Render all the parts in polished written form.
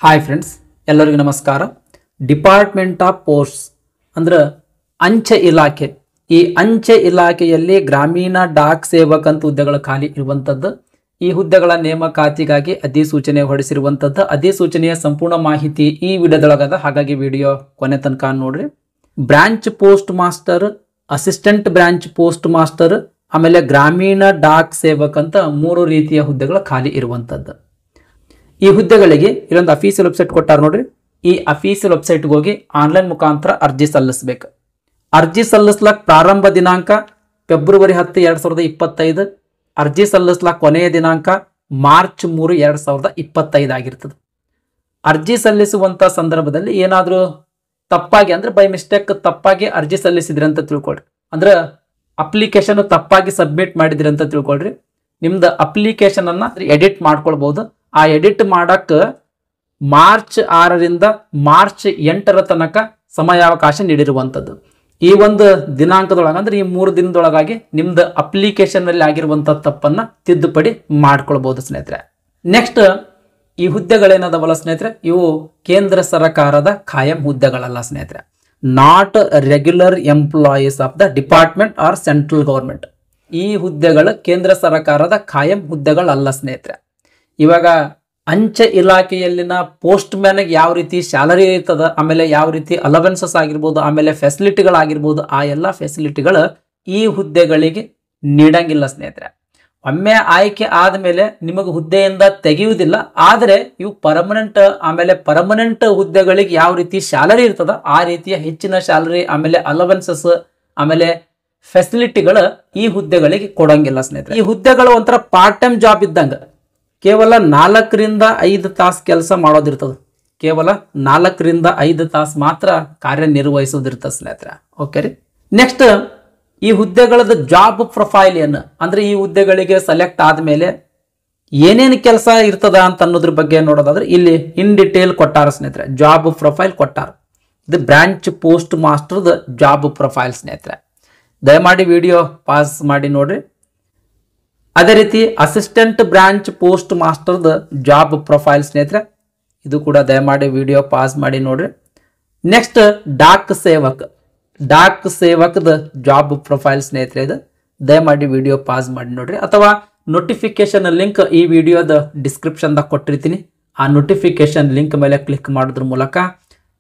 Hi friends, ಎಲ್ಲರಿಗೂ ನಮಸ್ಕಾರ. Department of posts ಅಂದ್ರೆ ಅಂಚೆ ಇಲಾಖೆ. ಈ ಅಂಚೆ ಇಲಾಖೆಯಲ್ಲಿ ಗ್ರಾಮೀಣ ಡಾಕ್ ಸೇವಕ ಅಂತ ಹುದ್ದೆಗಳ ಖಾಲಿ ಇರುವಂಥದ್ದು. ಈ ಹುದ್ದೆಗಳ ನೇಮಕಾತಿಗಾಗಿ ಅಧಿಸೂಚನೆ ಹೊರಡಿಸಿರುವಂಥದ್ದು. ಅಧಿಸೂಚನೆಯ ಸಂಪೂರ್ಣ ಮಾಹಿತಿ ಈ ವಿಡಿಯೋದೊಳಗದ, ಹಾಗಾಗಿ ವಿಡಿಯೋ ಕೊನೆ ತನಕ ನೋಡ್ರಿ. Branch post master, assistant branch post master, ಆಮೇಲೆ ಗ್ರಾಮೀಣ ಡಾಕ್ ಸೇವಕ್ ಅಂತ 3 ರೀತಿಯ ಹುದ್ದೆಗಳು ಖಾಲಿ ಇರುವಂಥದ್ದು. ಈ ಹುದ್ದೆಗಳಿಗೆ ಇಲ್ಲೊಂದು ಅಫೀಸಿಯಲ್ ವೆಬ್ಸೈಟ್ ಕೊಟ್ಟಾರ ನೋಡ್ರಿ. ಈ ಅಫೀಸಿಯಲ್ ವೆಬ್ಸೈಟ್ಗೆ ಹೋಗಿ ಆನ್ಲೈನ್ ಮುಖಾಂತರ ಅರ್ಜಿ ಸಲ್ಲಿಸಬೇಕು. ಅರ್ಜಿ ಸಲ್ಲಿಸ್ಲಾಕ್ ಪ್ರಾರಂಭ ದಿನಾಂಕ ಫೆಬ್ರವರಿ 10, 2025. ಅರ್ಜಿ ಸಲ್ಲಿಸ್ಲಾಕ್ ಕೊನೆಯ ದಿನಾಂಕ ಮಾರ್ಚ್ 3, 2025 ಆಗಿರ್ತದೆ. ಅರ್ಜಿ ಸಲ್ಲಿಸುವಂತ ಸಂದರ್ಭದಲ್ಲಿ ಏನಾದರೂ ತಪ್ಪಾಗಿ ಅಂದ್ರೆ ಬೈ ಮಿಸ್ಟೇಕ್ ತಪ್ಪಾಗಿ ಅರ್ಜಿ ಸಲ್ಲಿಸಿದ್ರಿ ಅಂತ ತಿಳ್ಕೊಳ್ರಿ. ಅಂದ್ರೆ ಅಪ್ಲಿಕೇಶನ್ ತಪ್ಪಾಗಿ ಸಬ್ಮಿಟ್ ಮಾಡಿದ್ರಿ ಅಂತ ತಿಳ್ಕೊಳ್ರಿ. ನಿಮ್ದು ಅಪ್ಲಿಕೇಶನ್ ಅನ್ನ ಎಡಿಟ್ ಮಾಡ್ಕೊಳ್ಬಹುದು. ಆ ಎಡಿಟ್ ಮಾಡಕ್ ಮಾರ್ಚ್ 6ರಿಂದ ಮಾರ್ಚ್ 8 ತನಕ ಸಮಯಾವಕಾಶ ನೀಡಿರುವಂಥದ್ದು. ಈ ಒಂದು ದಿನಾಂಕದೊಳಗೆ ಅಂದ್ರೆ ಈ 3 ದಿನದೊಳಗಾಗಿ ನಿಮ್ದು ಅಪ್ಲಿಕೇಶನ್ ನಲ್ಲಿ ಆಗಿರುವಂತ ತಪ್ಪನ್ನ ತಿದ್ದುಪಡಿ ಮಾಡ್ಕೊಳ್ಬಹುದು ಸ್ನೇಹಿತರೆ. ನೆಕ್ಸ್ಟ್, ಈ ಹುದ್ದೆಗಳೇನದವಲ್ಲ ಸ್ನೇಹಿತರೆ, ಇವು ಕೇಂದ್ರ ಸರ್ಕಾರದ ಖಾಯಂ ಹುದ್ದೆಗಳಲ್ಲ ಸ್ನೇಹಿತರೆ. Not regular employees of the department or central government. ಈ ಹುದ್ದೆಗಳು ಕೇಂದ್ರ ಸರ್ಕಾರದ ಖಾಯಂ ಹುದ್ದೆಗಳಲ್ಲ ಸ್ನೇಹಿತರೆ. ಇವಾಗ ಅಂಚೆ ಇಲಾಖೆಯಲ್ಲಿನ ಪೋಸ್ಟ್ ಮ್ಯಾನ್ಗೆ ಯಾವ ರೀತಿ ಸ್ಯಾಲರಿ ಇರ್ತದ, ಆಮೇಲೆ ಯಾವ ರೀತಿ ಅಲವೆನ್ಸಸ್ ಆಗಿರ್ಬೋದು, ಆಮೇಲೆ ಫೆಸಿಲಿಟಿಗಳಾಗಿರ್ಬೋದು, ಆ ಎಲ್ಲ ಫೆಸಿಲಿಟಿಗಳು ಈ ಹುದ್ದೆಗಳಿಗೆ ನೀಡಂಗಿಲ್ಲ ಸ್ನೇಹಿತರೆ. ಒಮ್ಮೆ ಆಯ್ಕೆ ಆದ್ಮೇಲೆ ನಿಮಗೆ ಹುದ್ದೆಯಿಂದ ತೆಗೆಯುವುದಿಲ್ಲ. ಆದರೆ ಇವು ಪರ್ಮನೆಂಟ್ ಹುದ್ದೆಗಳಿಗೆ ಯಾವ ರೀತಿ ಸ್ಯಾಲರಿ ಇರ್ತದ ಆ ರೀತಿಯ ಹೆಚ್ಚಿನ ಸ್ಯಾಲರಿ, ಆಮೇಲೆ ಅಲವೆನ್ಸಸ್, ಆಮೇಲೆ ಫೆಸಿಲಿಟಿಗಳು ಈ ಹುದ್ದೆಗಳಿಗೆ ಕೊಡಂಗಿಲ್ಲ ಸ್ನೇಹಿತರೆ. ಈ ಹುದ್ದೆಗಳು ಒಂಥರ ಪಾರ್ಟ್ ಟೈಮ್ ಜಾಬ್ ಇದ್ದಂಗ. ಕೇವಲ 4 ರಿಂದ 5 ತಾಸು ಕೆಲಸ ಮಾಡೋದಿರ್ತದೆ. ಕೇವಲ 4 ರಿಂದ 5 ತಾಸು ಮಾತ್ರ ಕಾರ್ಯನಿರ್ವಹಿಸೋದಿರ್ತದೆ ಸ್ನೇಹಿತರೆ. ಓಕೆ ರೀ. ನೆಕ್ಸ್ಟ್, ಈ ಹುದ್ದೆಗಳದ ಜಾಬ್ ಪ್ರೊಫೈಲ್ ಏನು ಅಂದ್ರೆ ಈ ಹುದ್ದೆಗಳಿಗೆ ಸೆಲೆಕ್ಟ್ ಆದ್ಮೇಲೆ ಏನೇನು ಕೆಲಸ ಇರ್ತದ ಅಂತ ಅನ್ನೋದ್ರ ಬಗ್ಗೆ ನೋಡೋದಾದ್ರೆ ಇಲ್ಲಿ ಇನ್ ಡಿಟೇಲ್ ಕೊಟ್ಟಾರ ಸ್ನೇಹಿತರೆ. ಜಾಬ್ ಪ್ರೊಫೈಲ್ ಕೊಟ್ಟಾರ. ಇದು ಬ್ರಾಂಚ್ ಪೋಸ್ಟ್ ಮಾಸ್ಟರ್ದ ಜಾಬ್ ಪ್ರೊಫೈಲ್ ಸ್ನೇಹಿತರೆ. ದಯಮಾಡಿ ವಿಡಿಯೋ ಪಾಸ್ ಮಾಡಿ ನೋಡ್ರಿ. ಅದೇ ರೀತಿ ಅಸಿಸ್ಟೆಂಟ್ ಬ್ರಾಂಚ್ ಪೋಸ್ಟ್ ಮಾಸ್ಟರ್ದ ಜಾಬ್ ಪ್ರೊಫೈಲ್ ಸ್ನೇಹಿತರೆ. ಇದು ಕೂಡ ದಯಮಾಡಿ ವಿಡಿಯೋ ಪಾಸ್ ಮಾಡಿ ನೋಡ್ರಿ. ನೆಕ್ಸ್ಟ್, ಡಾಕ್ ಸೇವಕದ ಜಾಬ್ ಪ್ರೊಫೈಲ್ ಸ್ನೇಹಿತರೆ. ಇದು ದಯಮಾಡಿ ವಿಡಿಯೋ ಪಾಸ್ ಮಾಡಿ ನೋಡ್ರಿ. ಅಥವಾ ನೋಟಿಫಿಕೇಶನ್ ಲಿಂಕ್ ಈ ವಿಡಿಯೋದ ಡಿಸ್ಕ್ರಿಪ್ಷನ್ ದಾಗ ಕೊಟ್ಟಿರ್ತೀನಿ. ಆ ನೋಟಿಫಿಕೇಶನ್ ಲಿಂಕ್ ಮೇಲೆ ಕ್ಲಿಕ್ ಮಾಡೋದ್ರ ಮೂಲಕ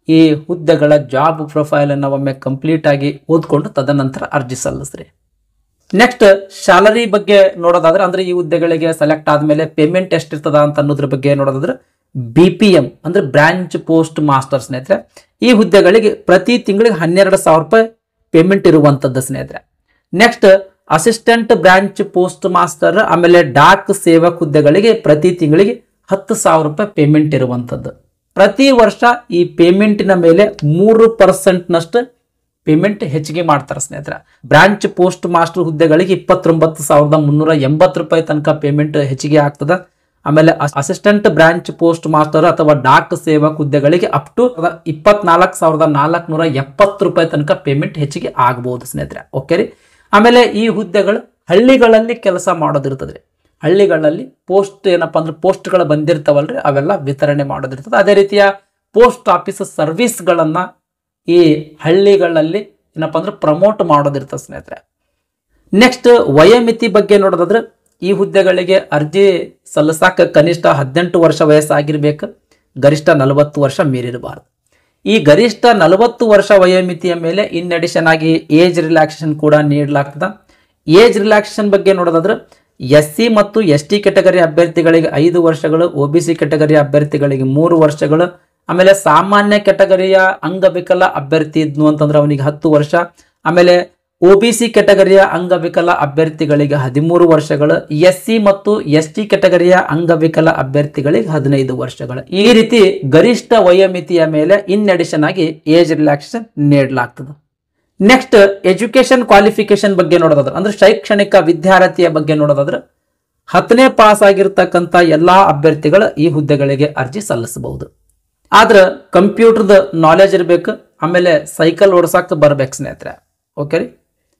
ಈ ಹುದ್ದೆಗಳ ಜಾಬ್ ಪ್ರೊಫೈಲ್ ಅನ್ನ ಒಮ್ಮೆ ಕಂಪ್ಲೀಟ್ ಆಗಿ ಓದ್ಕೊಂಡು ತದನಂತರ ಅರ್ಜಿ ಸಲ್ಲಿಸ್ರಿ. ನೆಕ್ಸ್ಟ್, ಸ್ಯಾಲರಿ ಬಗ್ಗೆ ನೋಡೋದಾದ್ರೆ ಅಂದ್ರೆ ಈ ಹುದ್ದೆಗಳಿಗೆ ಸೆಲೆಕ್ಟ್ ಆದ್ಮೇಲೆ ಪೇಮೆಂಟ್ ಎಷ್ಟಿರ್ತದ ಅಂತ ಅನ್ನೋದ್ರ ಬಗ್ಗೆ ನೋಡೋದಾದ್ರೆ BPM ಅಂದ್ರೆ ಬ್ರಾಂಚ್ ಪೋಸ್ಟ್ ಮಾಸ್ಟರ್ ಸ್ನೇಹಿತರೆ. ಈ ಹುದ್ದೆಗಳಿಗೆ ಪ್ರತಿ ತಿಂಗಳಿಗೆ 12,000 ರೂಪಾಯಿ ಪೇಮೆಂಟ್ ಇರುವಂತದ್ದು ಸ್ನೇಹಿತರೆ. Next, assistant branch post master ಆಮೇಲೆ ಡಾಕ್ ಸೇವಕ್ ಹುದ್ದೆಗಳಿಗೆ ಪ್ರತಿ ತಿಂಗಳಿಗೆ 10,000 ರೂಪಾಯಿ ಪೇಮೆಂಟ್ ಇರುವಂತದ್ದು. ಪ್ರತಿ ವರ್ಷ ಈ ಪೇಮೆಂಟಿನ ಮೇಲೆ 3% ನಷ್ಟು ಪೇಮೆಂಟ್ ಹೆಚ್ಚಿಗೆ ಮಾಡ್ತಾರೆ ಸ್ನೇಹಿತರೆ. ಬ್ರಾಂಚ್ ಪೋಸ್ಟ್ ಮಾಸ್ಟರ್ ಹುದ್ದೆಗಳಿಗೆ 29,380 ರೂಪಾಯಿ ತನಕ ಪೇಮೆಂಟ್ ಹೆಚ್ಚಿಗೆ ಆಗ್ತದ. ಆಮೇಲೆ ಅಸಿಸ್ಟೆಂಟ್ ಬ್ರಾಂಚ್ ಪೋಸ್ಟ್ ಮಾಸ್ಟರ್ ಅಥವಾ ಡಾಕ್ ಸೇವಕ್ ಹುದ್ದೆಗಳಿಗೆ ಅಪ್ ಟು 24,470 ರೂಪಾಯಿ ತನಕ ಪೇಮೆಂಟ್ ಹೆಚ್ಚಿಗೆ ಆಗಬಹುದು ಸ್ನೇಹಿತರೆ. ಓಕೆ ರೀ. ಆಮೇಲೆ ಈ ಹುದ್ದೆಗಳು ಹಳ್ಳಿಗಳಲ್ಲಿ ಕೆಲಸ ಮಾಡೋದಿರ್ತದ್ರಿ. ಹಳ್ಳಿಗಳಲ್ಲಿ ಪೋಸ್ಟ್ ಏನಪ್ಪಾ ಅಂದ್ರೆ ಪೋಸ್ಟ್ಗಳು ಬಂದಿರ್ತಾವಲ್ರಿ, ಅವೆಲ್ಲ ವಿತರಣೆ ಮಾಡೋದಿರ್ತದೆ. ಅದೇ ರೀತಿಯ ಪೋಸ್ಟ್ ಆಫೀಸ್ ಸರ್ವಿಸ್ಗಳನ್ನ ಈ ಹಳ್ಳಿಗಳಲ್ಲಿ ಏನಪ್ಪಾ ಅಂದ್ರೆ ಪ್ರಮೋಟ್ ಮಾಡೋದಿರ್ತದೆ ಸ್ನೇಹಿತರೆ. ನೆಕ್ಸ್ಟ್, ವಯೋಮಿತಿ ಬಗ್ಗೆ ನೋಡೋದಾದ್ರೆ ಈ ಹುದ್ದೆಗಳಿಗೆ ಅರ್ಜಿ ಸಲ್ಲಿಸಾಕ ಕನಿಷ್ಠ 18 ವರ್ಷ ವಯಸ್ಸಾಗಿರ್ಬೇಕು. ಗರಿಷ್ಠ 40 ವರ್ಷ ಮೀರಿರಬಾರದು. ಈ ಗರಿಷ್ಠ 40 ವರ್ಷ ವಯೋಮಿತಿಯ ಮೇಲೆ ಇನ್ ಅಡಿಷನ್ ಆಗಿ ಏಜ್ ರಿಲ್ಯಾಕ್ಸೇಷನ್ ಕೂಡ ನೀಡಲಾಗ್ತದೆ. ಏಜ್ ರಿಲ್ಯಾಕ್ಸೇಷನ್ ಬಗ್ಗೆ ನೋಡೋದಾದ್ರೆ SC ಮತ್ತು ST ಕೆಟಗರಿ ಅಭ್ಯರ್ಥಿಗಳಿಗೆ 5 ವರ್ಷಗಳು, OBC ಕೆಟಗರಿ ಅಭ್ಯರ್ಥಿಗಳಿಗೆ 3 ವರ್ಷಗಳು, ಆಮೇಲೆ ಸಾಮಾನ್ಯ ಕೆಟಗರಿಯ ಅಂಗವಿಕಲ ಅಭ್ಯರ್ಥಿ ಇದ್ನು ಅಂತಂದ್ರೆ ಅವನಿಗೆ 10 ವರ್ಷ, ಆಮೇಲೆ OBC ಕೆಟಗರಿಯ ಅಂಗವಿಕಲ ಅಭ್ಯರ್ಥಿಗಳಿಗೆ 13 ವರ್ಷಗಳು, SC ಮತ್ತು ST ಕೆಟಗರಿಯ ಅಂಗವಿಕಲ ಅಭ್ಯರ್ಥಿಗಳಿಗೆ 15 ವರ್ಷಗಳು. ಈ ರೀತಿ ಗರಿಷ್ಠ ವಯೋಮಿತಿಯ ಮೇಲೆ ಇನ್ ಅಡಿಷನ್ ಆಗಿ ಏಜ್ ರಿಲ್ಯಾಕ್ಸೇಷನ್ ನೀಡಲಾಗ್ತದೆ. ನೆಕ್ಸ್ಟ್, ಎಜುಕೇಶನ್ ಕ್ವಾಲಿಫಿಕೇಶನ್ ಬಗ್ಗೆ ನೋಡೋದಾದ್ರೆ ಅಂದ್ರೆ ಶೈಕ್ಷಣಿಕ ವಿದ್ಯಾರ್ಥಿಯ ಬಗ್ಗೆ ನೋಡೋದಾದ್ರೆ 10ನೇ ಪಾಸ್ ಆಗಿರ್ತಕ್ಕಂಥ ಎಲ್ಲಾ ಅಭ್ಯರ್ಥಿಗಳು ಈ ಹುದ್ದೆಗಳಿಗೆ ಅರ್ಜಿ ಸಲ್ಲಿಸಬಹುದು. ಆದ್ರೆ ಕಂಪ್ಯೂಟರ್ದ ನಾಲೆಜ್ ಇರಬೇಕು, ಆಮೇಲೆ ಸೈಕಲ್ ಓಡಿಸಕ್ಕೆ ಬರ್ಬೇಕು ಸ್ನೇಹಿತರೆ. ಓಕೆ ರೀ.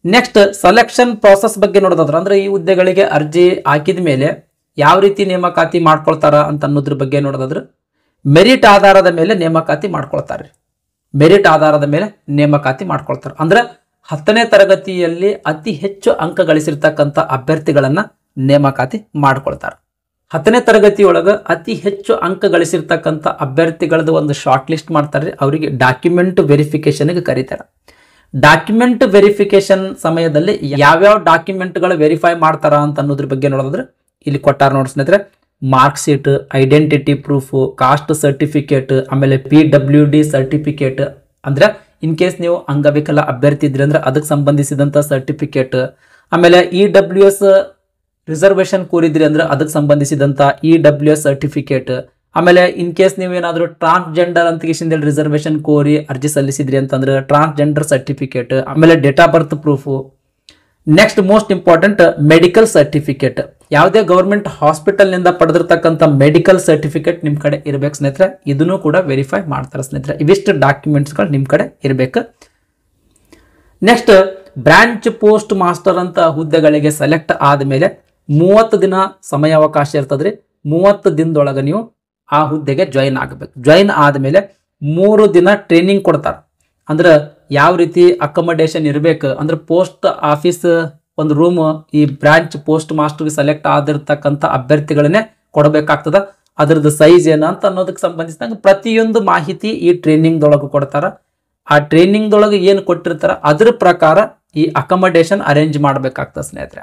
ನೆಕ್ಸ್ಟ್, ಸೆಲೆಕ್ಷನ್ ಪ್ರಾಸೆಸ್ ಬಗ್ಗೆ ನೋಡೋದಾದ್ರೆ ಅಂದ್ರೆ ಈ ಹುದ್ದೆಗಳಿಗೆ ಅರ್ಜಿ ಹಾಕಿದ ಮೇಲೆ ಯಾವ ರೀತಿ ನೇಮಕಾತಿ ಮಾಡ್ಕೊಳ್ತಾರ ಅಂತ ಅನ್ನೋದ್ರ ಬಗ್ಗೆ ನೋಡೋದಾದ್ರೆ ಮೆರಿಟ್ ಆಧಾರದ ಮೇಲೆ ನೇಮಕಾತಿ ಮಾಡ್ಕೊಳ್ತಾರೆ. ಮೆರಿಟ್ ಆಧಾರದ ಮೇಲೆ ನೇಮಕಾತಿ ಮಾಡ್ಕೊಳ್ತಾರೆ. ಅಂದ್ರೆ 10ನೇ ತರಗತಿಯಲ್ಲಿ ಅತಿ ಹೆಚ್ಚು ಅಂಕ ಗಳಿಸಿರ್ತಕ್ಕಂಥ ಅಭ್ಯರ್ಥಿಗಳನ್ನ ನೇಮಕಾತಿ ಮಾಡ್ಕೊಳ್ತಾರೆ. 10ನೇ ತರಗತಿಯೊಳಗ ಅತಿ ಹೆಚ್ಚು ಅಂಕ ಗಳಿಸಿರ್ತಕ್ಕಂಥ ಅಭ್ಯರ್ಥಿಗಳದ್ದು ಒಂದು ಶಾರ್ಟ್ ಲಿಸ್ಟ್ ಮಾಡ್ತಾರೆ. ಅವರಿಗೆ ಡಾಕ್ಯುಮೆಂಟ್ ವೆರಿಫಿಕೇಶನ್ಗೆ ಕರೀತಾರೆ. ಡಾಕ್ಯುಮೆಂಟ್ ವೆರಿಫಿಕೇಶನ್ ಸಮಯದಲ್ಲಿ ಯಾವ್ಯಾವ ಡಾಕ್ಯುಮೆಂಟ್ಗಳು ವೆರಿಫೈ ಮಾಡ್ತಾರ ಅಂತ ಅನ್ನೋದ್ರ ಬಗ್ಗೆ ನೋಡೋದ್ರೆ ಇಲ್ಲಿ ಕೊಟ್ಟಾರ ನೋಡಿ ಸ್ನೇಹಿತರೆ. Mark sheet, identity proof, caste certificate, ಆಮೇಲೆ PWD ಸರ್ಟಿಫಿಕೇಟ್, ಅಂದ್ರೆ ಇನ್ ಕೇಸ್ ನೀವು ಅಂಗವಿಕಲ ಅಭ್ಯರ್ಥಿ ಇದ್ರಿ ಅಂದ್ರೆ ಅದಕ್ಕೆ ಸಂಬಂಧಿಸಿದಂತ ಸರ್ಟಿಫಿಕೇಟ್, ಆಮೇಲೆ EWS ರಿಸರ್ವೇಶನ್ ಕೋರಿದ್ರಿ ಅಂದ್ರೆ ಅದಕ್ಕೆ ಸಂಬಂಧಿಸಿದಂತ EWS ಸರ್ಟಿಫಿಕೇಟ್, ಆಮೇಲೆ ಇನ್ ಕೇಸ್ ನೀವೇನಾದ್ರೂ ಟ್ರಾನ್ಸ್ಜೆಂಡರ್ ಅಂತ ರಿಸರ್ವೇಶನ್ ಕೋರಿ ಅರ್ಜಿ ಸಲ್ಲಿಸಿದ್ರಿ ಅಂತಂದ್ರೆ ಟ್ರಾನ್ಸ್ಜೆಂಡರ್ ಸರ್ಟಿಫಿಕೇಟ್, ಆಮೇಲೆ date of birth proof. Next most important medical certificate. ಯಾವುದೇ ಗವರ್ಮೆಂಟ್ ಹಾಸ್ಪಿಟಲ್ ನಿಂದ ಪಡೆದಿರ್ತಕ್ಕಂಥ ಮೆಡಿಕಲ್ ಸರ್ಟಿಫಿಕೇಟ್ ನಿಮ್ ಕಡೆ ಇರ್ಬೇಕು ಸ್ನೇಹಿತರೆ. ಇದನ್ನು ಕೂಡ ವೆರಿಫೈ ಮಾಡ್ತಾರೆ ಸ್ನೇಹಿತರೆ. ಇವಿಷ್ಟು ಡಾಕ್ಯುಮೆಂಟ್ಸ್ಗಳು ನಿಮ್ ಕಡೆ ಇರಬೇಕು. ನೆಕ್ಸ್ಟ್ ಬ್ರಾಂಚ್ ಪೋಸ್ಟ್ ಮಾಸ್ಟರ್ ಅಂತ ಹುದ್ದೆಗಳಿಗೆ ಸೆಲೆಕ್ಟ್ ಆದ್ಮೇಲೆ 30 ದಿನ ಸಮಯಾವಕಾಶ ಇರ್ತದ್ರಿ. 30 ದಿನದೊಳಗೆ ನೀವು ಆ ಹುದ್ದೆಗೆ ಜಾಯಿನ್ ಆಗಬೇಕು. ಜಾಯಿನ್ ಆದ್ಮೇಲೆ 3 ದಿನ ಟ್ರೈನಿಂಗ್ ಕೊಡ್ತಾರೆ. ಅಂದ್ರೆ ಯಾವ ರೀತಿ ಅಕಮಡೇಷನ್ ಇರಬೇಕು ಅಂದ್ರೆ ಪೋಸ್ಟ್ ಆಫೀಸ್ ಒಂದು ರೂಮ್ ಈ ಬ್ರಾಂಚ್ ಪೋಸ್ಟ್ ಮಾಸ್ಟರ್ಗೆ ಸೆಲೆಕ್ಟ್ ಆಗಿರ್ತಕ್ಕಂಥ ಅಭ್ಯರ್ಥಿಗಳನ್ನೇ ಕೊಡಬೇಕಾಗ್ತದ. ಅದ್ರದ್ದು ಸೈಜ್ ಏನು ಅಂತ ಅನ್ನೋದಕ್ಕೆ ಸಂಬಂಧಿಸಿದಂಗೆ ಪ್ರತಿಯೊಂದು ಮಾಹಿತಿ ಈ ಟ್ರೈನಿಂಗ್ ದೊಳಗೆ ಕೊಡ್ತಾರ. ಆ ಟ್ರೈನಿಂಗ್ ದೊಳಗೆ ಏನು ಕೊಟ್ಟಿರ್ತಾರ ಅದ್ರ ಪ್ರಕಾರ ಈ ಅಕಮಡೇಷನ್ ಅರೇಂಜ್ ಮಾಡಬೇಕಾಗ್ತದೆ ಸ್ನೇಹಿತರೆ.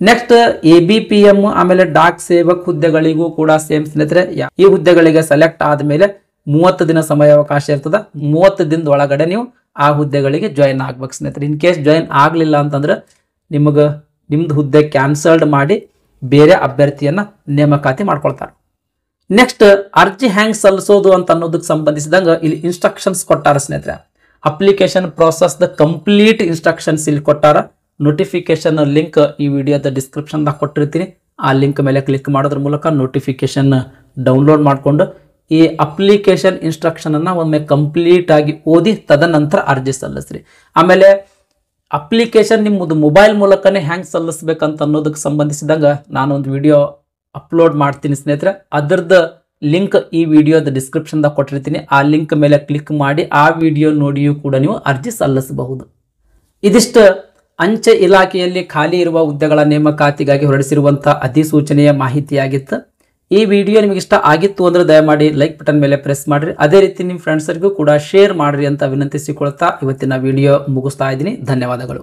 ನೆಕ್ಸ್ಟ್ ABPM ಆಮೇಲೆ ಡಾಕ್ ಸೇವಕ್ ಹುದ್ದೆಗಳಿಗೂ ಕೂಡ ಸೇಮ್ ಸ್ನೇಹಿತರೆ. ಈ ಹುದ್ದೆಗಳಿಗೆ ಸೆಲೆಕ್ಟ್ ಆದ್ಮೇಲೆ 30 ದಿನ ಸಮಯಾವಕಾಶ ಇರ್ತದ. 30 ದಿನದ ಒಳಗಡೆ ನೀವು ಆ ಹುದ್ದೆಗಳಿಗೆ ಜಾಯಿನ್ ಆಗ್ಬೇಕು ಸ್ನೇಹಿತರೆ. ಇನ್ ಕೇಸ್ ಜಾಯಿನ್ ಆಗ್ಲಿಲ್ಲ ಅಂತಂದ್ರೆ ನಿಮ್ದು ಹುದ್ದೆ ಕ್ಯಾನ್ಸಲ್ಡ್ ಮಾಡಿ ಬೇರೆ ಅಭ್ಯರ್ಥಿಯನ್ನ ನೇಮಕಾತಿ ಮಾಡ್ಕೊಳ್ತಾರೆ. ನೆಕ್ಸ್ಟ್ ಅರ್ಜಿ ಹ್ಯಾಂಗ್ ಸಲ್ಲಿಸೋದು ಅಂತ ಅನ್ನೋದಕ್ಕೆ ಸಂಬಂಧಿಸಿದಂಗ ಇಲ್ಲಿ ಇನ್ಸ್ಟ್ರಕ್ಷನ್ಸ್ ಕೊಟ್ಟಾರ ಸ್ನೇಹಿತರೆ. Application process the complete instructions ಇಲ್ಲಿ ಕೊಟ್ಟಾರ. ನೋಟಿಫಿಕೇಶನ್ ಲಿಂಕ್ ಈ ವಿಡಿಯೋದ ಡಿಸ್ಕ್ರಿಪ್ಷನ್ ದಾಗ ಕೊಟ್ಟಿರ್ತೀನಿ. ಆ ಲಿಂಕ್ ಮೇಲೆ ಕ್ಲಿಕ್ ಮಾಡೋದ್ರ ಮೂಲಕ ನೋಟಿಫಿಕೇಶನ್ ಡೌನ್ಲೋಡ್ ಮಾಡಿಕೊಂಡು ಈ ಅಪ್ಲಿಕೇಶನ್ ಇನ್ಸ್ಟ್ರಕ್ಷನ್ ಅನ್ನ ಒಮ್ಮೆ ಕಂಪ್ಲೀಟ್ ಆಗಿ ಓದಿ ತದನಂತರ ಅರ್ಜಿ ಸಲ್ಲಿಸ್ರಿ. ಆಮೇಲೆ ಅಪ್ಲಿಕೇಶನ್ ನಿಮ್ಮದು ಮೊಬೈಲ್ ಮೂಲಕನೇ ಹ್ಯಾಂಗ್ ಸಲ್ಲಿಸ್ಬೇಕಂತ ಅನ್ನೋದಕ್ಕೆ ಸಂಬಂಧಿಸಿದಾಗ ನಾನೊಂದು ವಿಡಿಯೋ ಅಪ್ಲೋಡ್ ಮಾಡ್ತೀನಿ ಸ್ನೇಹಿತರೆ. ಅದರದ್ದು ಲಿಂಕ್ ಈ ವಿಡಿಯೋದ ಡಿಸ್ಕ್ರಿಪ್ಷನ್ ದಾಗ ಕೊಟ್ಟಿರ್ತೀನಿ. ಆ ಲಿಂಕ್ ಮೇಲೆ ಕ್ಲಿಕ್ ಮಾಡಿ ಆ ವಿಡಿಯೋ ನೋಡಿಯೂ ಕೂಡ ನೀವು ಅರ್ಜಿ ಸಲ್ಲಿಸಬಹುದು. ಇದಿಷ್ಟು ಅಂಚೆ ಇಲಾಖೆಯಲ್ಲಿ ಖಾಲಿ ಇರುವ ಹುದ್ದೆಗಳ ನೇಮಕಾತಿಗಾಗಿ ಹೊರಡಿಸಿರುವಂತಹ ಅಧಿಸೂಚನೆಯ ಮಾಹಿತಿಯಾಗಿತ್ತು. ಈ ವಿಡಿಯೋ ನಿಮಗೆ ಇಷ್ಟ ಆಗಿತ್ತು ಅಂದ್ರೆ ದಯಮಾಡಿ ಲೈಕ್ ಬಟನ್ ಮೇಲೆ ಪ್ರೆಸ್ ಮಾಡ್ರಿ. ಅದೇ ರೀತಿ ನಿಮ್ಮ ಫ್ರೆಂಡ್ಸರಿಗೂ ಕೂಡ ಶೇರ್ ಮಾಡ್ರಿ ಅಂತ ವಿನಂತಿಸಿಕೊಳ್ತಾ ಇವತ್ತಿನ ವಿಡಿಯೋ ಮುಗಿಸ್ತಾ ಇದ್ದೀನಿ. ಧನ್ಯವಾದಗಳು.